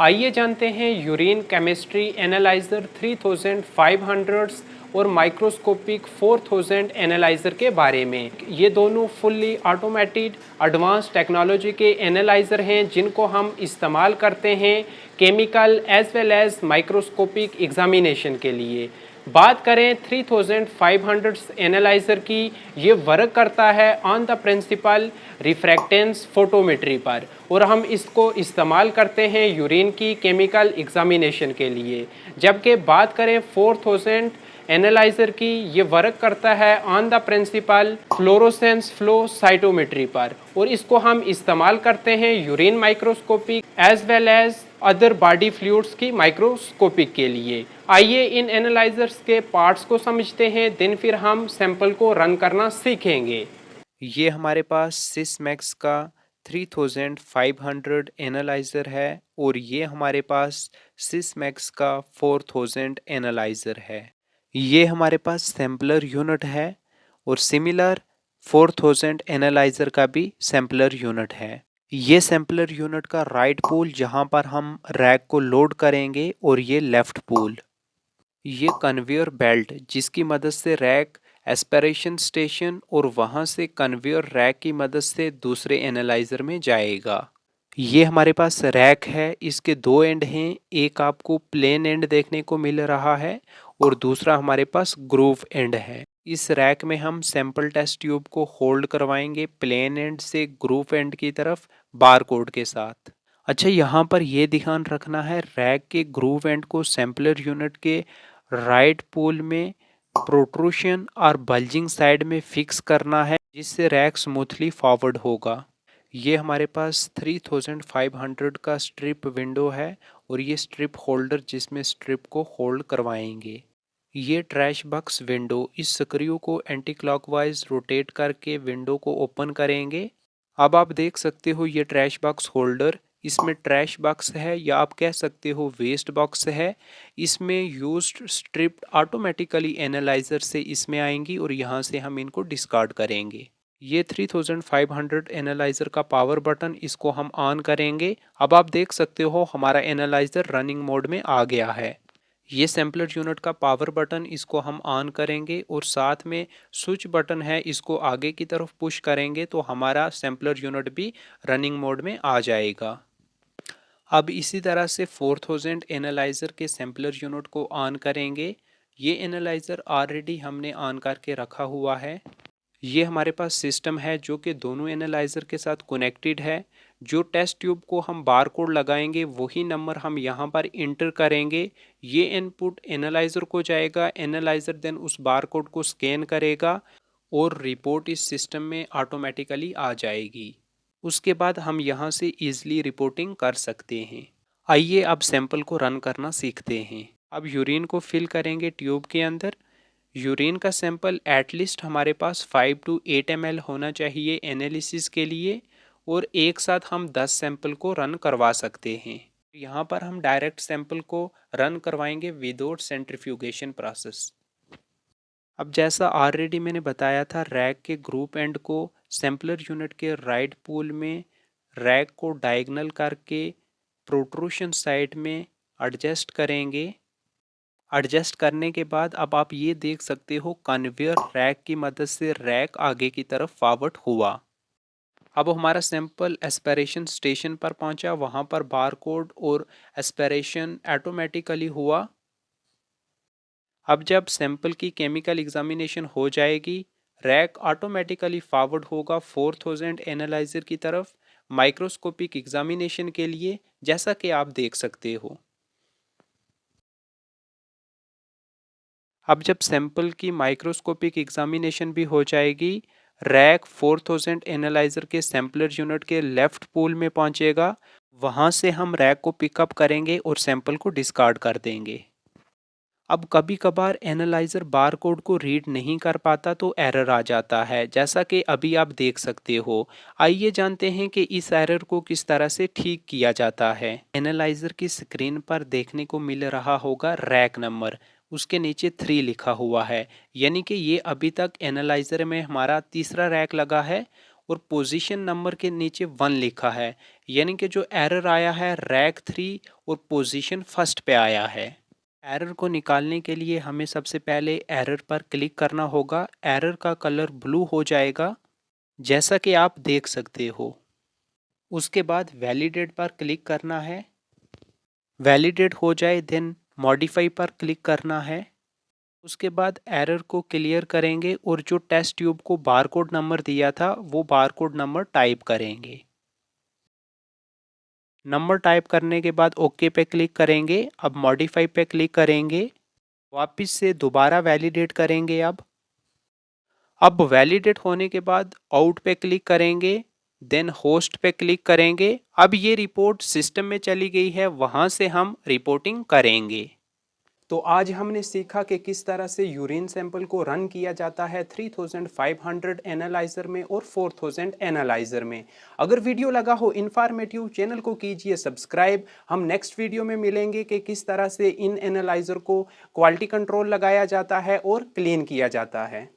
आइए जानते हैं यूरिन केमिस्ट्री एनालाइज़र 3500 और माइक्रोस्कोपिक 4000 एनालाइज़र के बारे में। ये दोनों फुल्ली ऑटोमेटेड एडवांस टेक्नोलॉजी के एनालाइज़र हैं जिनको हम इस्तेमाल करते हैं chemical as well as microscopic examination के लिए। बात करें 3500 एनालाइज़र की, ये वर्क करता है ऑन द प्रिंसिपल रिफ्रैक्टेंस फोटोमेट्री पर और हम इसको इस्तेमाल करते हैं यूरिन की केमिकल एग्जामिनेशन के लिए। जबकि बात करें 4000 एनालाइज़र की, ये वर्क करता है on the principle fluorescence flow cytometry पर और इसको हम इस्तेमाल करते हैं urine microscopic as well as other body fluids की माइक्रोस्कोपिक के लिए। आइए इन एनालाइजर्स के पार्ट्स को समझते हैं, दिन फिर हम सैंपल को रन करना सीखेंगे। ये हमारे पास सिसमैक्स का 3500 एनालाइज़र है और ये हमारे पास सिसमैक्स का 4000 एनालाइज़र है। ये हमारे पास सैम्पलर यूनिट है और सिमिलर 4000 एनालाइज़र का भी सैम्पलर यूनिट है। ये सैम्पलर यूनिट का राइट पोल जहाँ पर हम रैक को लोड करेंगे और ये लेफ्ट पोल। ये कन्वेयर बेल्ट जिसकी मदद से रैक एस्पिरेशन स्टेशन और वहाँ से कन्वेयर रैक की मदद से दूसरे एनालाइज़र में जाएगा। ये हमारे पास रैक है, इसके दो एंड हैं, एक आपको प्लेन एंड देखने को मिल रहा है और दूसरा हमारे पास ग्रूव एंड है। इस रैक में हम सैंपल टेस्ट ट्यूब को होल्ड करवाएंगे प्लेन एंड से ग्रूव एंड की तरफ बार कोड के साथ। अच्छा, यहाँ पर यह ध्यान रखना है रैक के ग्रूव एंड को सैंपलर यूनिट के राइट पोल में प्रोट्रूशन और बल्जिंग साइड में फिक्स करना है जिससे रैक स्मूथली फॉरवर्ड होगा। ये हमारे पास 3500 का स्ट्रिप विंडो है और ये स्ट्रिप होल्डर जिसमें स्ट्रिप को होल्ड करवाएंगे। ये ट्रैश बॉक्स विंडो इस स्क्रू को एंटी क्लॉकवाइज रोटेट करके विंडो को ओपन करेंगे। अब आप देख सकते हो ये ट्रैश बॉक्स होल्डर, इसमें ट्रैश बॉक्स है या आप कह सकते हो वेस्ट बॉक्स है। इसमें यूज्ड स्ट्रिप ऑटोमेटिकली एनालाइजर से इसमें आएंगी और यहाँ से हम इनको डिस्कार्ड करेंगे। ये 3500 एनालाइजर का पावर बटन, इसको हम ऑन करेंगे। अब आप देख सकते हो हमारा एनालाइजर रनिंग मोड में आ गया है। ये सैम्पलर यूनिट का पावर बटन, इसको हम ऑन करेंगे और साथ में स्विच बटन है, इसको आगे की तरफ पुश करेंगे तो हमारा सैम्पलर यूनिट भी रनिंग मोड में आ जाएगा। अब इसी तरह से 4000 एनालाइज़र के सैम्पलर यूनिट को ऑन करेंगे। ये एनालाइज़र ऑलरेडी हमने ऑन करके रखा हुआ है। ये हमारे पास सिस्टम है जो कि दोनों एनालाइज़र के साथ कनेक्टेड है। जो टेस्ट ट्यूब को हम बार कोड लगाएंगे वही नंबर हम यहाँ पर इंटर करेंगे। ये इनपुट एनालाइज़र को जाएगा, एनालाइज़र देन उस बार कोड को स्कैन करेगा और रिपोर्ट इस सिस्टम में ऑटोमेटिकली आ जाएगी। उसके बाद हम यहाँ से ईज़िली रिपोर्टिंग कर सकते हैं। आइए अब सैंपल को रन करना सीखते हैं। अब यूरिन को फिल करेंगे ट्यूब के अंदर। यूरिन का सैंपल एटलीस्ट हमारे पास 5 to 8 ml होना चाहिए एनालिसिस के लिए और एक साथ हम 10 सैंपल को रन करवा सकते हैं। यहाँ पर हम डायरेक्ट सैंपल को रन करवाएंगे विदाउट सेंट्रीफ्यूगेशन प्रोसेस। अब जैसा ऑलरेडी मैंने बताया था, रैक के ग्रुप एंड को सैंपलर यूनिट के राइट पोल में रैक को डायगोनल करके प्रोट्रूशन साइड में एडजस्ट करेंगे। एडजस्ट करने के बाद अब आप ये देख सकते हो कन्वेयर रैक की मदद से रैक आगे की तरफ फॉरवर्ड हुआ। अब हमारा सैंपल एस्पिरेशन स्टेशन पर पहुंचा, वहां पर बारकोड और एस्पिरेशन ऑटोमेटिकली हुआ। अब जब सैंपल की केमिकल एग्जामिनेशन हो जाएगी, रैक ऑटोमेटिकली फॉरवर्ड होगा 4000 एनालाइजर की तरफ माइक्रोस्कोपिक एग्जामिनेशन के लिए, जैसा कि आप देख सकते हो। अब जब सैंपल की माइक्रोस्कोपिक एग्जामिनेशन भी हो जाएगी, रैक 4000 एनालाइजर के सैंपलर यूनिट के लेफ्ट पोल में पहुंचेगा। वहां से हम रैक को पिकअप करेंगे और सैंपल को डिस्कार्ड कर देंगे। अब कभी कभार एनालाइजर बार कोड को रीड नहीं कर पाता तो एरर आ जाता है, जैसा कि अभी आप देख सकते हो। आइए जानते हैं कि इस एरर को किस तरह से ठीक किया जाता है। एनालाइजर की स्क्रीन पर देखने को मिल रहा होगा रैक नंबर, उसके नीचे 3 लिखा हुआ है, यानी कि ये अभी तक एनालाइजर में हमारा तीसरा रैक लगा है और पोजीशन नंबर के नीचे 1 लिखा है, यानी कि जो एरर आया है रैक 3 और पोजीशन फर्स्ट पे आया है। एरर को निकालने के लिए हमें सबसे पहले एरर पर क्लिक करना होगा। एरर का कलर ब्लू हो जाएगा, जैसा कि आप देख सकते हो। उसके बाद वैलिडेट पर क्लिक करना है। वैलिडेट हो जाए देन मॉडिफाई पर क्लिक करना है। उसके बाद एरर को क्लियर करेंगे और जो टेस्ट ट्यूब को बारकोड नंबर दिया था वो बारकोड नंबर टाइप करेंगे। नंबर टाइप करने के बाद ओके पे क्लिक करेंगे। अब मॉडिफाई पे क्लिक करेंगे। वापस से दोबारा वैलिडेट करेंगे। अब वैलिडेट होने के बाद आउट पे क्लिक करेंगे, देन होस्ट पे क्लिक करेंगे। अब ये रिपोर्ट सिस्टम में चली गई है, वहां से हम रिपोर्टिंग करेंगे। तो आज हमने सीखा कि किस तरह से यूरिन सैंपल को रन किया जाता है 3500 एनालाइजर में और 4000 एनालाइजर में। अगर वीडियो लगा हो इन्फॉर्मेटिव, चैनल को कीजिए सब्सक्राइब। हम नेक्स्ट वीडियो में मिलेंगे कि किस तरह से इन एनालाइजर को क्वालिटी कंट्रोल लगाया जाता है और क्लीन किया जाता है।